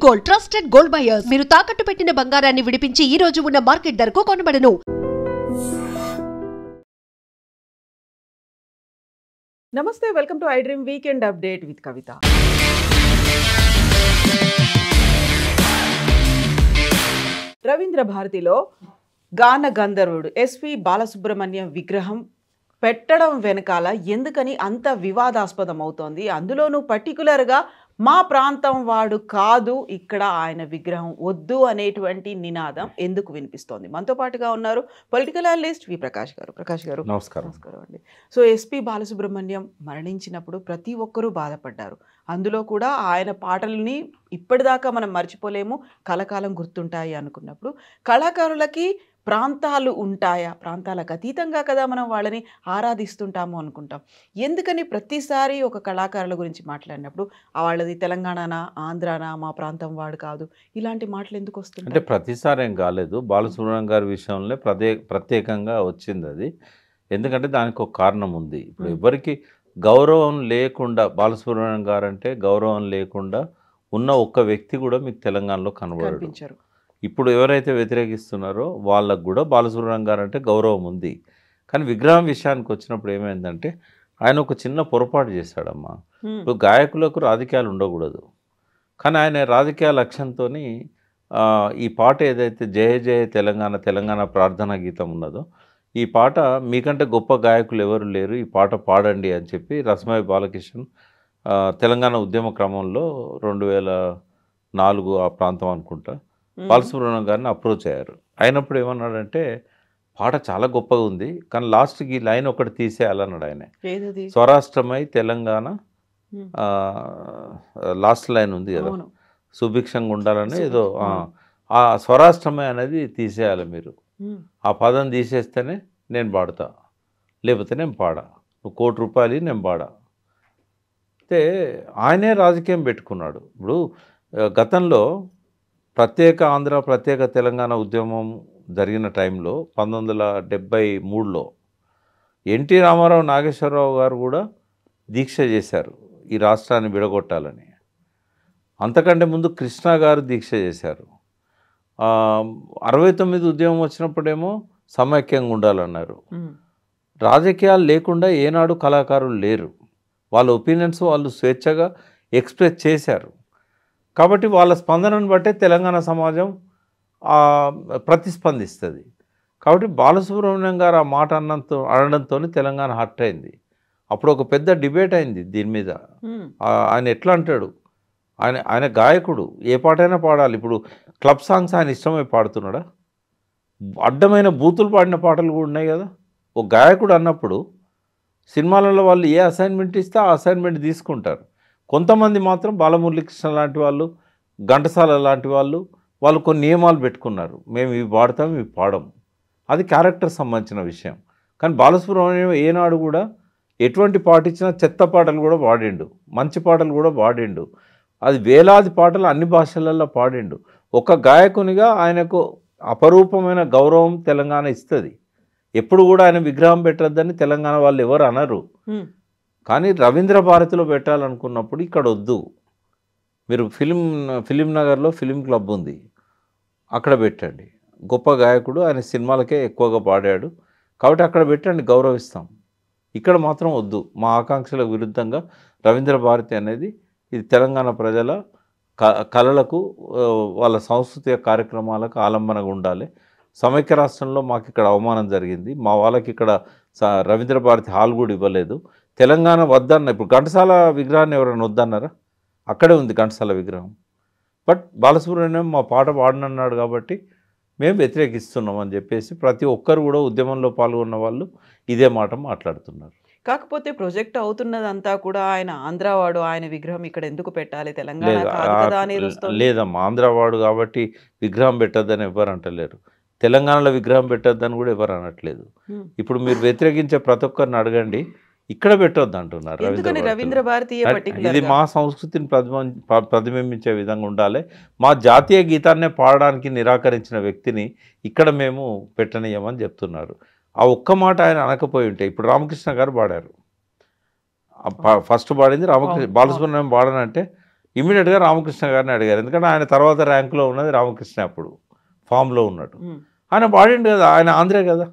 Gold trusted gold buyers మీరు తాకట్టు పెట్టిన బంగారాన్ని విడిపించి ఈ రోజు ఉన్న మార్కెట్ ధరకు కొనబడను. నమస్తే, welcome to I dream weekend update with Kavitha. Ravindra భారతిలో గాన గంధర్వుడు ఎస్పి బాలసుబ్రహ్మణ్యం విగ్రహం పెట్టడం వెనకాల ఎందుకని అంత వివాదాస్పదం అవుతోంది? అందులోనూ పర్టికులర్గా మా ప్రాంతం వాడు కాదు, ఇక్కడ ఆయన విగ్రహం వద్దు అనేటువంటి నినాదం ఎందుకు వినిపిస్తోంది? మనతో పాటుగా ఉన్నారు పొలిటికల్ అనలిస్ట్ వి ప్రకాష్ గారు. ప్రకాష్ గారు నమస్కారం. నమస్కారం అండి. సో ఎస్పి బాలసుబ్రహ్మణ్యం మరణించినప్పుడు ప్రతి ఒక్కరూ బాధపడ్డారు. అందులో కూడా ఆయన పాటలని ఇప్పటిదాకా మనం మర్చిపోలేము, కలకాలం గుర్తుంటాయి అనుకున్నప్పుడు కళాకారులకి ప్రాంతాలు ఉంటాయా? ప్రాంతాలకు అతీతంగా కదా మనం వాళ్ళని ఆరాధిస్తుంటాము అనుకుంటాం. ఎందుకని ప్రతిసారి ఒక కళాకారుల గురించి మాట్లాడినప్పుడు వాళ్ళది తెలంగాణనా, ఆంధ్రానా, మా ప్రాంతం వాడు కాదు, ఇలాంటి మాటలు ఎందుకు వస్తుంది? అంటే ప్రతిసారి ఏం కాలేదు, బాలసుబ్రహ్మణ్యం గారి విషయంలో ప్రత్యేకంగా వచ్చింది అది. ఎందుకంటే దానికి ఒక కారణం ఉంది. ఇప్పుడు ఎవరికి గౌరవం లేకుండా, బాలసుబ్రహ్మణ్యం గారు అంటే గౌరవం లేకుండా ఉన్న ఒక్క వ్యక్తి కూడా మీకు తెలంగాణలో కనిపించారు. ఇప్పుడు ఎవరైతే వ్యతిరేకిస్తున్నారో వాళ్ళకు కూడా బాలసుబ్రహ్మణ్యం గారు అంటే గౌరవం ఉంది. కానీ విగ్రహం విషయానికి వచ్చినప్పుడు ఏమైందంటే ఆయన ఒక చిన్న పొరపాటు చేశాడమ్మా. ఇప్పుడు గాయకులకు రాజకీయాలు ఉండకూడదు, కానీ ఆయన రాజకీయ లక్ష్యంతో ఈ పాట ఏదైతే జయ జయ తెలంగాణ తెలంగాణ ప్రార్థనా గీతం ఉన్నదో, ఈ పాట మీకంటే గొప్ప గాయకులు ఎవరు లేరు, ఈ పాట పాడండి అని చెప్పి రసమయ బాలకిషన్ తెలంగాణ ఉద్యమ క్రమంలో 2004 ఆ ప్రాంతం అనుకుంటా బాలసుబ్రహ్మణ్యం గారిని అప్రోచ్ అయ్యారు. అయినప్పుడు ఏమన్నాడంటే పాట చాలా గొప్పగా ఉంది, కానీ లాస్ట్కి ఈ లైన్ ఒకటి తీసేయాలన్నాడు ఆయన. స్వరాష్ట్రమై తెలంగాణ లాస్ట్ లైన్ ఉంది కదా, సుభిక్షంగా ఉండాలని ఏదో, ఆ స్వరాష్ట్రమై అనేది తీసేయాలి మీరు. ఆ పదం తీసేస్తేనే నేను పాడతా, లేకపోతే నేను పాడా, నువ్వు ₹1,00,00,000 నేను పాడా. అయితే ఆయనే రాజకీయం పెట్టుకున్నాడు. ఇప్పుడు గతంలో ప్రత్యేక ఆంధ్ర ప్రత్యేక తెలంగాణ ఉద్యమం జరిగిన టైంలో 1973లో ఎన్టీ రామారావు, నాగేశ్వరరావు గారు కూడా దీక్ష చేశారు ఈ రాష్ట్రాన్ని విడగొట్టాలని. అంతకంటే ముందు కృష్ణ గారు దీక్ష చేశారు. 69 ఉద్యమం వచ్చినప్పుడేమో సమైక్యంగా ఉండాలన్నారు. రాజకీయాలు లేకుండా ఏనాడు కళాకారులు లేరు, వాళ్ళ ఒపీనియన్స్ వాళ్ళు స్వేచ్ఛగా ఎక్స్ప్రెస్ చేశారు. కాబట్టి వాళ్ళ స్పందనను బట్టే తెలంగాణ సమాజం ప్రతిస్పందిస్తుంది. కాబట్టి బాలసుబ్రహ్మణ్యం గారు ఆ మాట అనడంతో తెలంగాణ హర్ట్ అయింది. అప్పుడు ఒక పెద్ద డిబేట్ అయింది దీని మీద. ఆయన ఎట్లా అంటాడు, ఆయన గాయకుడు, ఏ పాటైనా పాడాలి. ఇప్పుడు క్లబ్ సాంగ్స్ ఆయన ఇష్టమై పాడుతున్నాడా? అడ్డమైన బూతులు పాడిన పాటలు కూడా ఉన్నాయి కదా. ఒక గాయకుడు అన్నప్పుడు సినిమాలలో వాళ్ళు ఏ అసైన్మెంట్ ఇస్తే ఆ అసైన్మెంట్ తీసుకుంటారు. కొంతమంది మాత్రం బాలమురళీకృష్ణ లాంటి వాళ్ళు, ఘంటసాల లాంటి వాళ్ళు కొన్ని నియమాలు పెట్టుకున్నారు, మేము ఇవి పాడతాం ఇవి పాడం. అది క్యారెక్టర్ సంబంధించిన విషయం. కానీ బాలసుబ్రహ్మణ్యం ఏనాడు కూడా ఎటువంటి పాట ఇచ్చినా చెత్త పాటలు కూడా పాడిండు, మంచి పాటలు కూడా పాడిండు. అది వేలాది పాటలు అన్ని భాషలలో పాడిండు. ఒక గాయకునిగా ఆయనకు అపరూపమైన గౌరవం తెలంగాణ ఇస్తుంది. ఎప్పుడు కూడా ఆయన విగ్రహం పెట్టద్దని తెలంగాణ వాళ్ళు ఎవరు అనరు. కానీ రవీంద్ర భారతిలో పెట్టాలనుకున్నప్పుడు ఇక్కడ వద్దు, మీరు ఫిలిం నగర్లో ఫిలిం క్లబ్ ఉంది, అక్కడ పెట్టండి. గొప్ప గాయకుడు, ఆయన సినిమాలకే ఎక్కువగా పాడాడు, కాబట్టి అక్కడ పెట్టండి, గౌరవిస్తాం. ఇక్కడ మాత్రం వద్దు. మా ఆకాంక్షలకు విరుద్ధంగా రవీంద్ర భారతి అనేది ఇది తెలంగాణ ప్రజల కళలకు, వాళ్ళ సాంస్కృతిక కార్యక్రమాలకు ఆలంబనగా ఉండాలి. సమైక్య రాష్ట్రంలో మాకు ఇక్కడ అవమానం జరిగింది, మా వాళ్ళకి ఇక్కడ రవీంద్ర భారతి హాల్ కూడా ఇవ్వలేదు, తెలంగాణ వద్దన్న. ఇప్పుడు ఘంటసాల విగ్రహాన్ని ఎవరైనా వద్దన్నారా? అక్కడే ఉంది ఘంటసాల విగ్రహం. బట్ బాలసుబ్రహ్మణ్యం మా పాట పాడనన్నాడు కాబట్టి మేము వ్యతిరేకిస్తున్నాం అని చెప్పేసి ప్రతి ఒక్కరు కూడా ఉద్యమంలో పాల్గొన్న వాళ్ళు ఇదే మాట మాట్లాడుతున్నారు. కాకపోతే ప్రొజెక్ట్ అవుతున్నదంతా కూడా ఆయన ఆంధ్రావాడు, ఆయన విగ్రహం ఇక్కడ ఎందుకు పెట్టాలి, తెలంగాణ లేదమ్మా, ఆంధ్రావాడు కాబట్టి విగ్రహం పెట్టద్దని ఎవరు అంటలేరు, తెలంగాణలో విగ్రహం పెట్టద్దని కూడా ఎవరు అనట్లేదు. ఇప్పుడు మీరు వ్యతిరేకించే ప్రతి ఒక్కరిని అడగండి, ఇక్కడ పెట్టొద్దు అంటున్నారు. రవీంద్ర భారతి ఇది మా సంస్కృతిని ప్రతిబింబించే విధంగా ఉండాలి, మా జాతీయ గీతాన్నే పాడడానికి నిరాకరించిన వ్యక్తిని ఇక్కడ మేము పెట్టనీయమని చెప్తున్నారు. ఆ ఒక్క మాట ఆయన అనకపోయి ఉంటే, ఇప్పుడు రామకృష్ణ గారు పాడారు, ఫస్ట్ పాడింది రామకృష్ణ, బాలసుబ్రహ్మణ్యం పాడనంటే ఇమీడియట్గా రామకృష్ణ గారిని అడిగారు. ఎందుకంటే ఆయన తర్వాత ర్యాంకులో ఉన్నది రామకృష్ణ, అప్పుడు ఫామ్లో ఉన్నాడు. ఆయన పాడిండు కదా, ఆయన ఆంధ్రే కదా,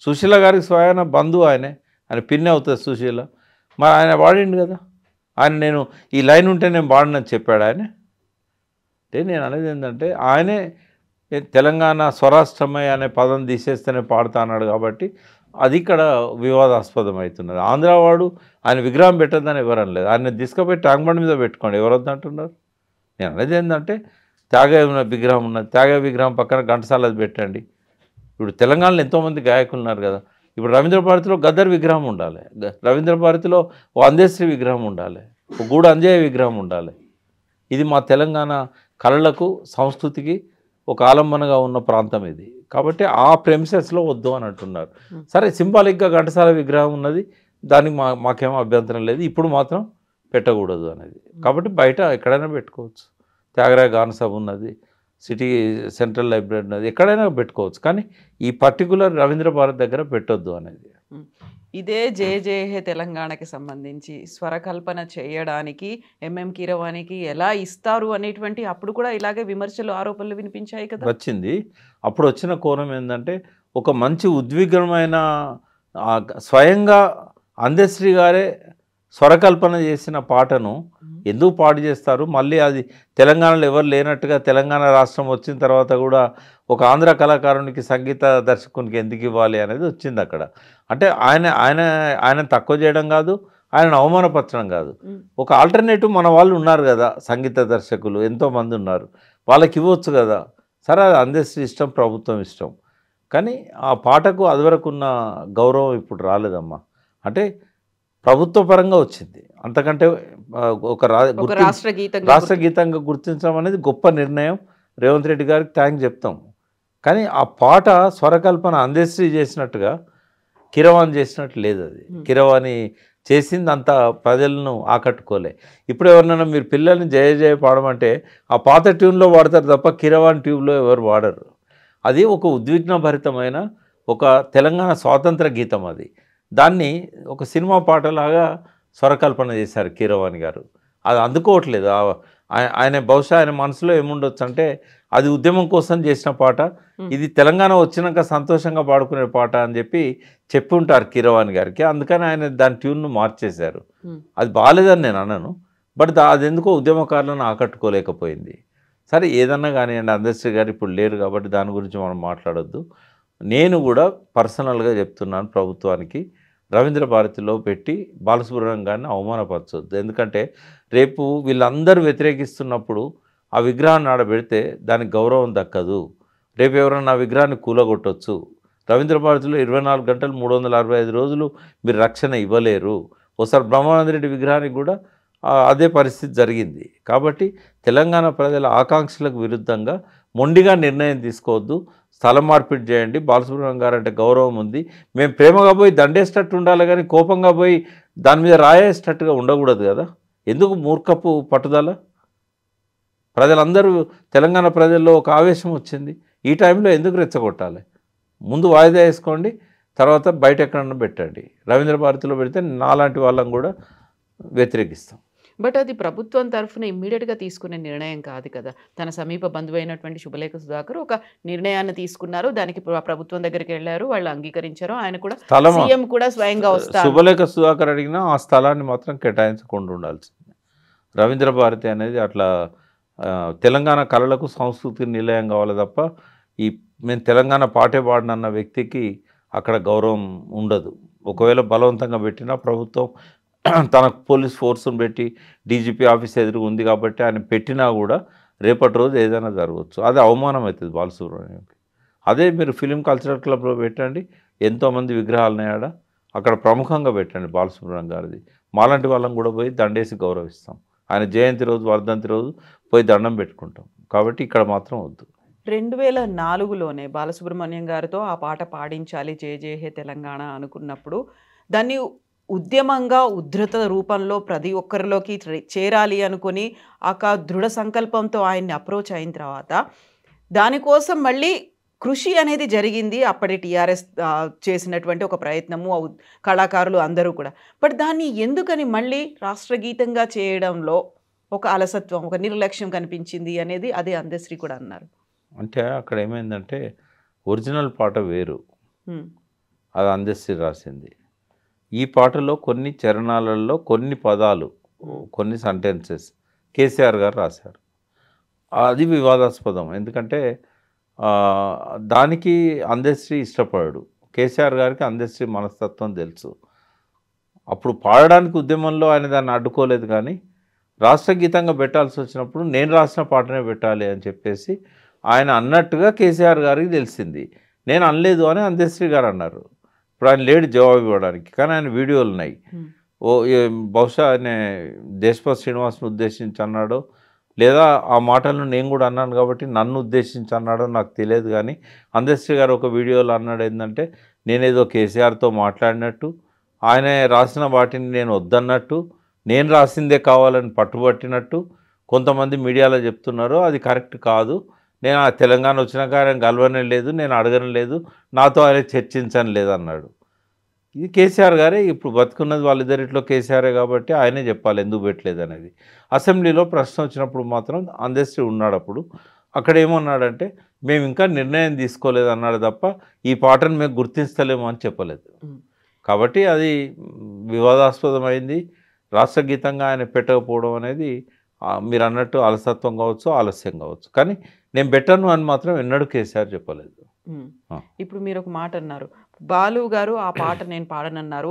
సుశీల గారికి స్వయాన బంధువు ఆయనే, ఆయన పిన్ని అవుతుంది సుశీల. మరి ఆయన పాడిండు కదా, ఆయన నేను ఈ లైన్ ఉంటే నేను పాడినని చెప్పాడు ఆయన. అంటే నేను అనేది ఏంటంటే ఆయనే తెలంగాణ స్వరాష్ట్రమై అనే పదం తీసేస్తేనే పాడుతా అన్నాడు కాబట్టి అది ఇక్కడ వివాదాస్పదం అవుతున్నది. ఆంధ్రావాడు ఆయన విగ్రహం పెట్టద్దని ఎవరు అనలేదు, ఆయన తీసుకుపోయి ట్యాంక్ బండ్ మీద పెట్టుకోండి, ఎవరు వద్దంటున్నారు. నేను అనేది ఏంటంటే త్యాగయ్య విగ్రహం ఉన్నది, త్యాగయ్య విగ్రహం పక్కన ఘంటసాల అది పెట్టండి. ఇప్పుడు తెలంగాణలో ఎంతోమంది గాయకులు ఉన్నారు కదా, ఇప్పుడు రవీంద్ర భారతిలో గద్దర్ విగ్రహం ఉండాలి, రవీంద్ర భారతిలో ఓ అందేశ్రీ విగ్రహం ఉండాలి, ఓ గూడ అంజయ్య విగ్రహం ఉండాలి. ఇది మా తెలంగాణ కళలకు సంస్కృతికి ఒక ఆలంబనగా ఉన్న ప్రాంతం ఇది. కాబట్టి ఆ ప్రెమిసెస్లో వద్దు అని అంటున్నారు. సరే, సింబాలిక్గా ఘంటసాల విగ్రహం ఉన్నది, దానికి మాకేమో అభ్యంతరం లేదు, ఇప్పుడు మాత్రం పెట్టకూడదు అనేది. కాబట్టి బయట ఎక్కడైనా పెట్టుకోవచ్చు, త్యాగరాయ గాన సభ ఉన్నది, సిటీ సెంట్రల్ లైబ్రరీ ఉన్నది, ఎక్కడైనా పెట్టుకోవచ్చు, కానీ ఈ పర్టికులర్ రవీంద్ర భారత్ దగ్గర పెట్టొద్దు అనేది. ఇదే జయ జయ హే తెలంగాణకి సంబంధించి స్వరకల్పన చేయడానికి ఎంఎం కీరవాణికి ఎలా ఇస్తారు అనేటువంటి అప్పుడు కూడా ఇలాగే విమర్శలు, ఆరోపణలు వినిపించాయి కదా. వచ్చింది. అప్పుడు వచ్చిన కోణం ఏంటంటే ఒక మంచి ఉద్విగ్నమైన స్వయంగా అందశ్రీ గారే స్వరకల్పన చేసిన పాటను ఎందుకు పాడు చేస్తారు, మళ్ళీ అది తెలంగాణలో ఎవరు లేనట్టుగా తెలంగాణ రాష్ట్రం వచ్చిన తర్వాత కూడా ఒక ఆంధ్ర కళాకారునికి సంగీత దర్శకునికి ఎందుకు ఇవ్వాలి అనేది వచ్చింది అక్కడ. అంటే ఆయన తక్కువ చేయడం కాదు, ఆయనను అవమానపరచడం కాదు. ఒక ఆల్టర్నేటివ్ మన వాళ్ళు ఉన్నారు కదా, సంగీత దర్శకులు ఎంతోమంది ఉన్నారు, వాళ్ళకి ఇవ్వచ్చు కదా. సరే, అది అందశ్రీ ఇష్టం, ప్రభుత్వం ఇష్టం, కానీ ఆ పాటకు అదివరకు ఉన్న గౌరవం ఇప్పుడు రాలేదమ్మా. అంటే ప్రభుత్వ పరంగా వచ్చింది, అంతకంటే ఒక రాష్ట్ర గీతంగా గుర్తించడం అనేది గొప్ప నిర్ణయం. రేవంత్ రెడ్డి గారికి థ్యాంక్ చెప్తాం. కానీ ఆ పాట స్వరకల్పన అందశ్రీ చేసినట్టుగా కీరవాణి చేసినట్టు లేదు. అది కీరవాణి చేసింది అంత ప్రజలను ఆకట్టుకోలే. ఇప్పుడు ఎవరినైనా మీరు పిల్లల్ని జయ జయ పాడమంటే ఆ పాత ట్యూన్లో వాడతారు తప్ప కీరవాణి ట్యూబ్లో ఎవరు వాడరు. అది ఒక ఉద్విగ్నభరితమైన ఒక తెలంగాణ స్వాతంత్ర గీతం. అది దాన్ని ఒక సినిమా పాటలాగా స్వరకల్పన చేశారు కీరవాణి గారు. అది అందుకోవట్లేదు. ఆయన బహుశా ఆయన మనసులో ఏముండొచ్చు అంటే అది ఉద్యమం కోసం చేసిన పాట, ఇది తెలంగాణ వచ్చినాక సంతోషంగా పాడుకునే పాట అని చెప్పి ఉంటారు కీరవాణి గారికి. అందుకని ఆయన దాని ట్యూన్ను మార్చేశారు. అది బాగాలేదని నేను అనను, బట్ అది ఎందుకో ఉద్యమకారులను ఆకట్టుకోలేకపోయింది. సరే, ఏదన్నా కానివ్వండి, అందశ్రీ గారు ఇప్పుడు లేరు కాబట్టి దాని గురించి మనం మాట్లాడొద్దు. నేను కూడా పర్సనల్గా చెప్తున్నాను ప్రభుత్వానికి, రవీంద్ర భారతిలో పెట్టి బాలసుబ్రహ్మణ్యం గారిని అవమానపరచొద్దు. ఎందుకంటే రేపు వీళ్ళందరూ వ్యతిరేకిస్తున్నప్పుడు ఆ విగ్రహాన్ని ఆడబెడితే దానికి గౌరవం దక్కదు. రేపు ఎవరైనా ఆ విగ్రహాన్ని కూలగొట్టవచ్చు. రవీంద్ర భారతిలో 24 గంటలు 365 రోజులు మీరు రక్షణ ఇవ్వలేరు. ఒకసారి బ్రహ్మానందరెడ్డి విగ్రహానికి కూడా అదే పరిస్థితి జరిగింది. కాబట్టి తెలంగాణ ప్రజల ఆకాంక్షలకు విరుద్ధంగా మొండిగా నిర్ణయం తీసుకోవద్దు, స్థలం మార్పిడి చేయండి. బాలసుబ్రహ్మణ్యం గారు అంటే గౌరవం ఉంది, మేము ప్రేమగా పోయి దండేసేటట్టు ఉండాలి కానీ కోపంగా పోయి దాని మీద రాయేసేటట్టుగా ఉండకూడదు కదా. ఎందుకు మూర్ఖపు పట్టుదల? ప్రజలందరూ, తెలంగాణ ప్రజల్లో ఒక ఆవేశం వచ్చింది, ఈ టైంలో ఎందుకు రెచ్చగొట్టాలి? ముందు వాయిదా వేసుకోండి, తర్వాత బయట ఎక్కడన్నా పెట్టండి. రవీంద్ర భారతిలో పెడితే నాలాంటి వాళ్ళని కూడా వ్యతిరేకిస్తాం. బట్ అది ప్రభుత్వం తరఫున ఇమ్మీడియట్గా తీసుకునే నిర్ణయం కాదు కదా. తన సమీప బంధువు అయినటువంటి శుభలేఖ సుధాకర్ ఒక నిర్ణయాన్ని తీసుకున్నారు, దానికి ప్రభుత్వం దగ్గరికి వెళ్ళారు, వాళ్ళు అంగీకరించారు. ఆయన కూడా సీఎం కూడా స్వయంగా వస్తారు. శుభలేఖ సుధాకర్ అడిగినా ఆ స్థలాన్ని మాత్రం కేటాయించకుండా ఉండాల్సింది. రవీంద్ర భారతి అనేది అట్లా తెలంగాణ కళలకు సంస్కృతికి నిలయం కావాలి తప్ప మేము తెలంగాణ పాటే పాడినన్న వ్యక్తికి అక్కడ గౌరవం ఉండదు. ఒకవేళ బలవంతంగా పెట్టినా ప్రభుత్వం తన పోలీస్ ఫోర్స్ను పెట్టి డీజీపీ ఆఫీస్ ఎదురు ఉంది కాబట్టి ఆయన పెట్టినా కూడా రేపటి రోజు ఏదైనా జరగవచ్చు. అది అవమానం అవుతుంది బాలసుబ్రహ్మణ్యంకి. అదే మీరు ఫిలిం కల్చరల్ క్లబ్లో పెట్టండి, ఎంతోమంది విగ్రహాలు ఆడ అక్కడ ప్రముఖంగా పెట్టండి బాలసుబ్రహ్మణ్యం గారిది. మాలాంటి వాళ్ళని కూడా పోయి దండేసి గౌరవిస్తాం. ఆయన జయంతి రోజు, వర్ధంతి రోజు పోయి దండం పెట్టుకుంటాం. కాబట్టి ఇక్కడ మాత్రం వద్దు. 2004లోనే బాలసుబ్రహ్మణ్యం గారితో ఆ పాట పాడించాలి జయ జయ హే తెలంగాణ అనుకున్నప్పుడు దాన్ని ఉద్యమంగా ఉద్ధృత రూపంలో ప్రతి ఒక్కరిలోకి చేరాలి అనుకుని దృఢ సంకల్పంతో ఆయన్ని అప్రోచ్ అయిన తర్వాత దానికోసం మళ్ళీ కృషి అనేది జరిగింది. అప్పటి టీఆర్ఎస్ చేసినటువంటి ఒక ప్రయత్నము, కళాకారులు అందరూ కూడా. బట్ దాన్ని ఎందుకని మళ్ళీ రాష్ట్రగీతంగా చేయడంలో ఒక అలసత్వం, ఒక నిర్లక్ష్యం కనిపించింది అనేది అదే అందశ్రీ కూడా అన్నారు. అంటే అక్కడ ఏమైందంటే ఒరిజినల్ పాట వేరు, ఉమ్, అది అందశ్రీ రాసింది. ఈ పాటలో కొన్ని చరణాలలో కొన్ని పదాలు, కొన్ని సెంటెన్సెస్ కేసీఆర్ గారు రాశారు. అది వివాదాస్పదం. ఎందుకంటే దానికి అందశ్రీ ఇష్టపడాడు. కేసీఆర్ గారికి అందశ్రీ మనస్తత్వం తెలుసు. అప్పుడు పాడడానికి ఉద్యమంలో ఆయన దాన్ని అడ్డుకోలేదు, కానీ రాష్ట్ర గీతంగా పెట్టాల్సి వచ్చినప్పుడు నేను రాసిన పాటనే పెట్టాలి అని చెప్పేసి ఆయన అన్నట్టుగా కేసీఆర్ గారికి తెలిసింది. నేను అనలేదు అని అందశ్రీ గారు అన్నారు. ఇప్పుడు ఆయన లేడు జవాబు ఇవ్వడానికి, కానీ ఆయన వీడియోలు ఉన్నాయి. బహుశా ఆయన దేశపతి శ్రీనివాస్ను ఉద్దేశించి అన్నాడో, లేదా ఆ మాటలను నేను కూడా అన్నాను కాబట్టి నన్ను ఉద్దేశించి అన్నాడో నాకు తెలియదు, కానీ అందశ్రీ గారు ఒక వీడియోలో అన్నాడు ఏంటంటే, నేనేదో కేసీఆర్తో మాట్లాడినట్టు, ఆయన రాసిన వాటిని నేను వద్దన్నట్టు, నేను రాసిందే కావాలని పట్టుబట్టినట్టు కొంతమంది మీడియాలో చెప్తున్నారు. అది కరెక్ట్ కాదు. నేను ఆ తెలంగాణ వచ్చినాక ఆయన కలవనే లేదు, నేను అడగడం లేదు, నాతో ఆయన చర్చించని లేదు అన్నాడు. ఇది కేసీఆర్ గారే ఇప్పుడు బతుకున్నది వాళ్ళిద్దరిట్లో కేసీఆరే కాబట్టి ఆయనే చెప్పాలి ఎందుకు పెట్టలేదు అనేది. అసెంబ్లీలో ప్రశ్న వచ్చినప్పుడు మాత్రం అందశ్రీ ఉన్నాడు. అప్పుడు అక్కడ ఏమన్నాడంటే, మేము ఇంకా నిర్ణయం తీసుకోలేదు అన్నాడు తప్ప ఈ పాటను మేము గుర్తించలేము అని చెప్పలేదు. కాబట్టి అది వివాదాస్పదమైంది. రాష్ట్ర గీతంగా ఆయన పెట్టకపోవడం అనేది మీరు అన్నట్టు అలసత్వం కావచ్చు, ఆలస్యం కావచ్చు, కానీ నేను పెట్టను అని మాత్రం ఎన్నడూ కేసీఆర్ చెప్పలేదు. ఇప్పుడు మీరు ఒక మాట అన్నారు, బాలు గారు ఆ పాట నేను పాడనన్నారు,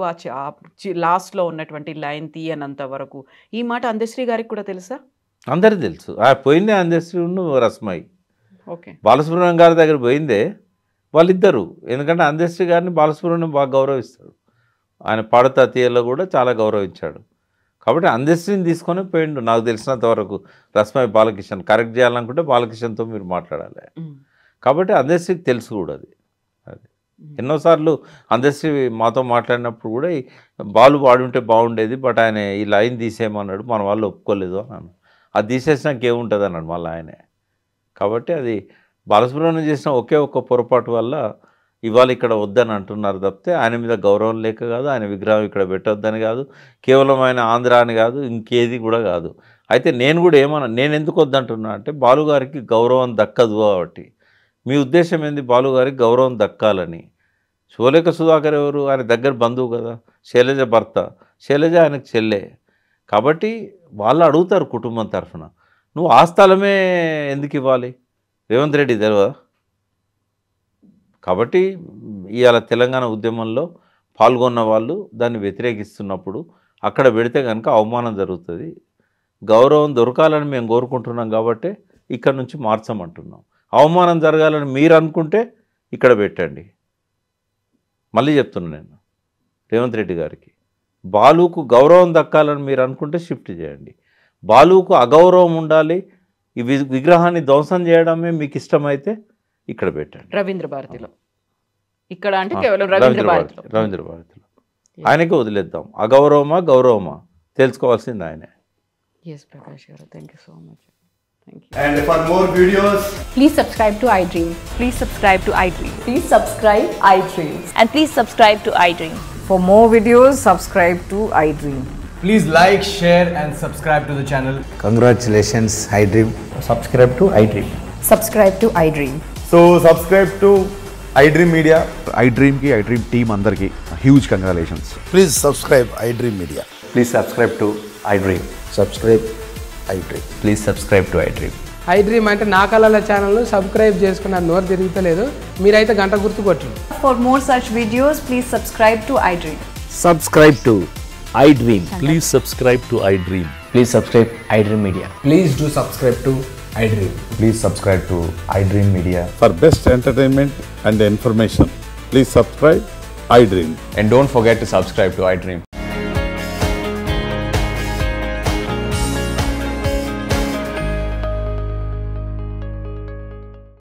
లాస్ట్లో ఉన్నటువంటి లైన్ తీయనంత వరకు. ఈ మాట అందశ్రీ గారికి కూడా తెలుసా? అందరికీ తెలుసు. పోయిందే అందశ్రీ రస్మయి. ఓకే, బాలసుబ్రహ్మణ్యం గారి దగ్గర పోయిందే వాళ్ళిద్దరు. ఎందుకంటే అందశ్రీ గారిని బాలసుబ్రహ్మణ్యం బాగా గౌరవిస్తాడు, ఆయన పాడతా తీయలో కూడా చాలా గౌరవించాడు. కాబట్టి అందశ్రీని తీసుకొని పోయిండు. నాకు తెలిసినంత వరకు రస్మయి బాలకిషన్ కరెక్ట్ చేయాలనుకుంటే బాలకిషన్తో మీరు మాట్లాడాలి. కాబట్టి అందశ్రీకి తెలుసు కూడా అది. ఎన్నోసార్లు అందశ్రీ మాతో మాట్లాడినప్పుడు కూడా బాలు పాడుంటే బాగుండేది, బట్ ఆయన ఈ లైన్ తీసేయమన్నాడు, మన వాళ్ళు ఒప్పుకోలేదు అన్నాను. అది తీసేసినాక ఏముంటుంది అన్నాడు మళ్ళీ ఆయనే. కాబట్టి అది బాలసుబ్రహ్మణ్యం చేసిన ఒకే ఒక్క పొరపాటు వల్ల ఇవాళ ఇక్కడ వద్దని అంటున్నారు తప్పితే ఆయన మీద గౌరవం లేక కాదు, ఆయన విగ్రహం ఇక్కడ పెట్టొద్దని కాదు, కేవలం ఆయన ఆంధ్ర అని కాదు, ఇంకేది కూడా కాదు. అయితే నేను కూడా నేను ఎందుకు వద్దంటున్నా అంటే, బాలుగారికి గౌరవం దక్కదు కాబట్టి. మీ ఉద్దేశం ఏంది? బాలుగారికి గౌరవం దక్కాలని. శోలేఖ సుధాకర్ ఎవరు? ఆయన దగ్గర బంధువు కదా, శైలజ భర్త, శైలజ ఆయనకు చెల్లె. కాబట్టి వాళ్ళు అడుగుతారు కుటుంబం తరఫున, నువ్వు ఆ స్థలమే ఎందుకు ఇవ్వాలి? రేవంత్ రెడ్డి తెలియదా? కాబట్టి ఇవాళ తెలంగాణ ఉద్యమంలో పాల్గొన్న వాళ్ళు దాన్ని వ్యతిరేకిస్తున్నప్పుడు అక్కడ పెడితే కనుక అవమానం జరుగుతుంది. గౌరవం దొరకాలని మేము కోరుకుంటున్నాం కాబట్టి ఇక్కడ నుంచి మార్చమంటున్నాం. అవమానం జరగాలని మీరు అనుకుంటే ఇక్కడ పెట్టండి. మళ్ళీ చెప్తున్నాను నేను రేవంత్ రెడ్డి గారికి, బాలుకు గౌరవం దక్కాలని మీరు అనుకుంటే షిఫ్ట్ చేయండి. బాలుకు అగౌరవం ఉండాలి, ఈ విగ్రహాన్ని ధ్వంసం చేయడమే మీకు ఇష్టమైతే ఇక్కడ పెట్టండి. రవీంద్ర భారతిలో ఇక్కడ అంటే కేవలం రవీంద్ర భారతిలో ఆయనకే వదిలేద్దాం. అగౌరవమా గౌరవమా తెలుసుకోవాల్సింది ఆయనే. ఎస్ ప్రకాష్ గారు, thank you so much. Thank you. And for more videos, Please subscribe to iDream. Please subscribe to iDream. Please subscribe iDream. And please subscribe to iDream. For more videos, subscribe to iDream. please like, share and subscribe to the channel. Congratulations, iDream. Subscribe to iDream. Subscribe to iDream. So subscribe to iDream Media. iDream ki iDream team andarki huge congratulations. Please subscribe iDream Media. Please subscribe to iDream. Subscribe iDream. Please subscribe to iDream. iDream అంటే నా కళల channel subscribe చేసుకున్న నోరు తిరుగుతలేదు, మీరైతే గంట గుర్తు కొట్టండి. For more such videos, please subscribe to iDream. Subscribe to iDream. Please subscribe to iDream. Please subscribe iDream Media. Please do subscribe to iDream. Please subscribe to iDream Media. For best entertainment and information, please subscribe iDream. And don't forget to subscribe to iDream.